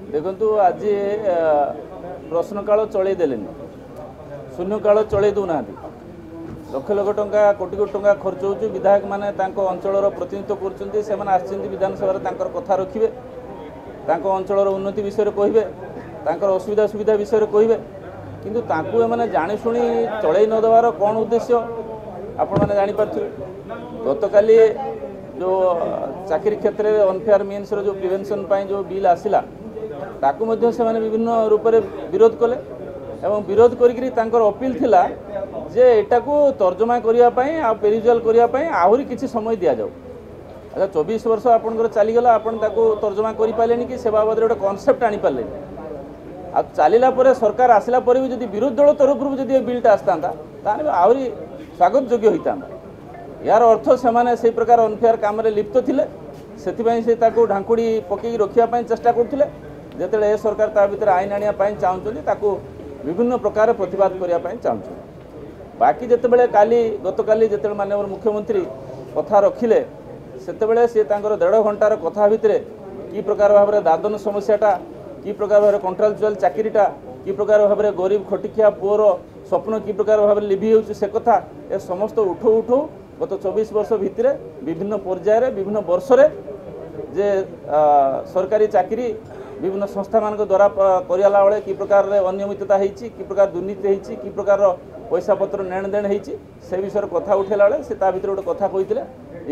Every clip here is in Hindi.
देखु आज प्रश्नकाल चलईदे शून्यकाल चलई दूना लक्ष लक्ष टंका कोटी कोटी टंका खर्च हो विधायक मैंने अंचल प्रतिनिधित्व कर विधानसभा कथा रखिए अंचल उन्नति विषय कहे असुविधा सुविधा विषय कहे किंतु तांकु एमाने जानी शुणी चलई नदेवार कौन उद्देश्य आपण मैंने जानीपारे गतकाली जो चाकरी क्षेत्र में अनफेयर मीन्स जो प्रिवेंशन जो बिल आसला ताकू मध्य से माने विभिन्न रूप में विरोध कले एवं विरोध करी अपील थिला जे एटा को तर्जमा करने पेरिजुआल करने आहरी किसी समय दि जाऊ। अच्छा 24 वर्ष आपंकर चलीगला आपन तर्जमा कर पारे कि से बाबद गोटे कनसेप्ट आनी पारे आ चलला सरकार आसला भी जब विरोधी दल तरफ जब बिलटा आसता आहरी स्वागत योग्य होता यार अर्थ से प्रकार अनफेयर काम लिप्त थे से ढांकुड़ी पकई रखापी चेष्टा करते जिते सरकार ता भीतर आईन आने चाहूँ विभिन्न प्रकार प्रतिवाद करने चाहूँ बाकी जिते काली गतकाली जिते माननीय मुख्यमंत्री कथा रखिले से सी 1.5 घंटार कथा भितर कि प्रकार भाव में दादन समस्याटा कि प्रकार भाव कंट्राक्चुअल चाकरीटा कि प्रकार भाव में गरीब खटिखिया पुअर स्वप्न कि प्रकार भाव में लिभि हो से कथा ए समस्त उठो उठो गत 24 वर्ष भितर विभिन्न पर्यायर विभिन्न वर्ष जे सरकारी चाकरी विभिन्न संस्था मान द्वारा कराला बेले कि प्रकार अनियमितता होती कि प्रकार दुर्नीति होती कि प्रकार पैसा पत्र नेण देण होती से विषय कथा उठेला बेले से भीतर गोटे कथा कही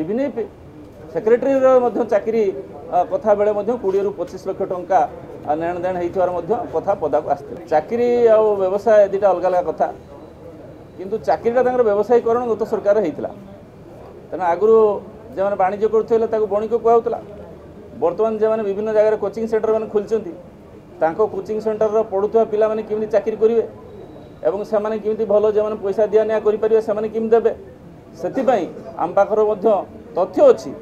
इवन सेक्रेटरी चाकरी कथा बेले 20 ରୁ 25 लाख टंका नेण देण होता कथा पदा को आसते चाकरी आ व्यवसाय दुटा अलग अलग कथा किंतु चाकरीटा व्यवसायीकरण गत सरकार होता तेना आगु जो वाणिज्य करुले बणिक कहला बर्तमान जो विभिन्न जगह कोचिंग सेंटर मैंने खोलती कोचिंग सेंटर पढ़ुवा पिला माने केमती चाकरी करेंगे एवं से केमती भल जो पैसा दिया निया करेंगे से केमती देवे से आम पाखर तथ्य अच्छी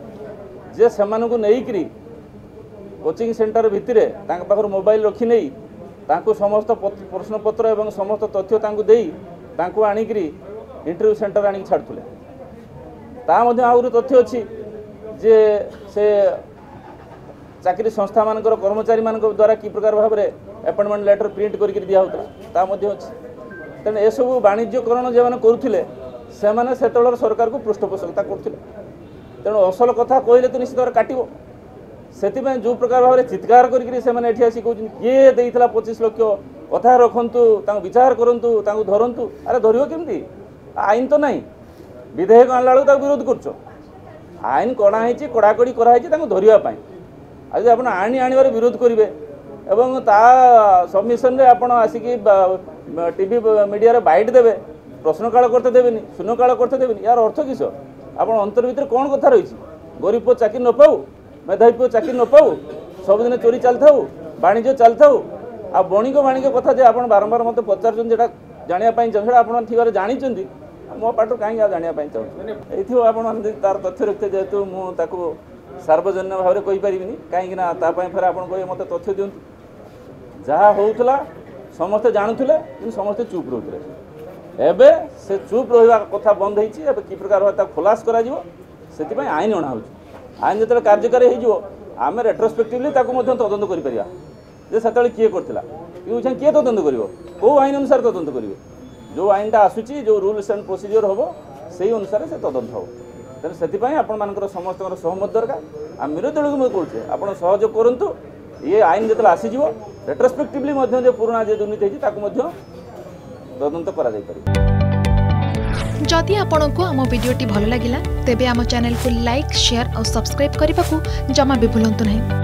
जे से नहीं कोचिंग सेंटर भितर पाखर मोबाइल रखी नहीं समस्त प्रश्नपत्र एवं समस्त तथ्य आणिक इंटरव्यू सेंटर आनिक छाड़ुले आहरी तथ्य अच्छी जे से चाकरी संस्था मान कर्मचारी मान द्वारा कि प्रकार भाव में अपॉइंटमेंट लेटर प्रिंट करके दिखाऊला तेणु यह सब वाणिज्यकरण जो मैंने करुले से सरकार को पृष्ठपोषकता करते तेणु असल कथा कहले तो निश्चित भाव काटो से जो प्रकार भाव में चित्कार करके आसी कहते किए देता 25 लाख कथा रखु विचार करूँ धरतु अरे धरव केमती आईन तो नहीं विधेयक आनला बेलू विरोध कर आईन कड़ाई कड़ाकड़ी कराई धरवाई आज आप आनी आनबार विरोध करेंगे एवं ता सबमिशन रे आपण आसिकी टीवी मीडिया बाइट देवे प्रश्नकाल करते देवेनि शून्यकाल करते देवेनि यार अर्थ किस आप अंतर भितर कौन कथा रही गरीब पुओ चाकरी न पाऊ मेधावी पुओ चाकरी न पाऊ सबुदिन चोरी चलता वाणिज्य चलता आ बणिक वाणिज्य कथा जे आप बारंबार मत पचार जो जानापी चाहते आप थी जानी मो पाठ कहीं जानापी चाहूँ ये आप तार तथ्य रखते जेहेतु मुझे सार्वजनिक भाव में कहीपरि कहीं फिर आप मत तथ्य दिंतु जहाँ होता समस्ते जानूले कि समस्ते चुप रोते एवं से चुप रहा कथा बंद हो कि प्रकार खुलास कर आईन अणा आईन जो कार्यकारी होमें रेट्रोस्पेक्टिवली तदंत कर किए करता किए तदंत कर कौ आईन अनुसार तदंत करेंगे जो आईनटा आसूची जो रूल्स एंड प्रोसीजर हम से अनुसार से तदंत हो तेणु से आपण समस्त सहमत दरकार आम विरोधी दल को कहे आप सहयोग करूँ ये आईन जो आसीज रेट्रोस्पेक्टिवली जो पुराना जो दुर्नीति होती तदंत कर जदि आपंक आम भिडी भल लगा तेब आम चैनल को लाइक शेयर और सब्सक्राइब करने को जमा भी भूलु नहीं।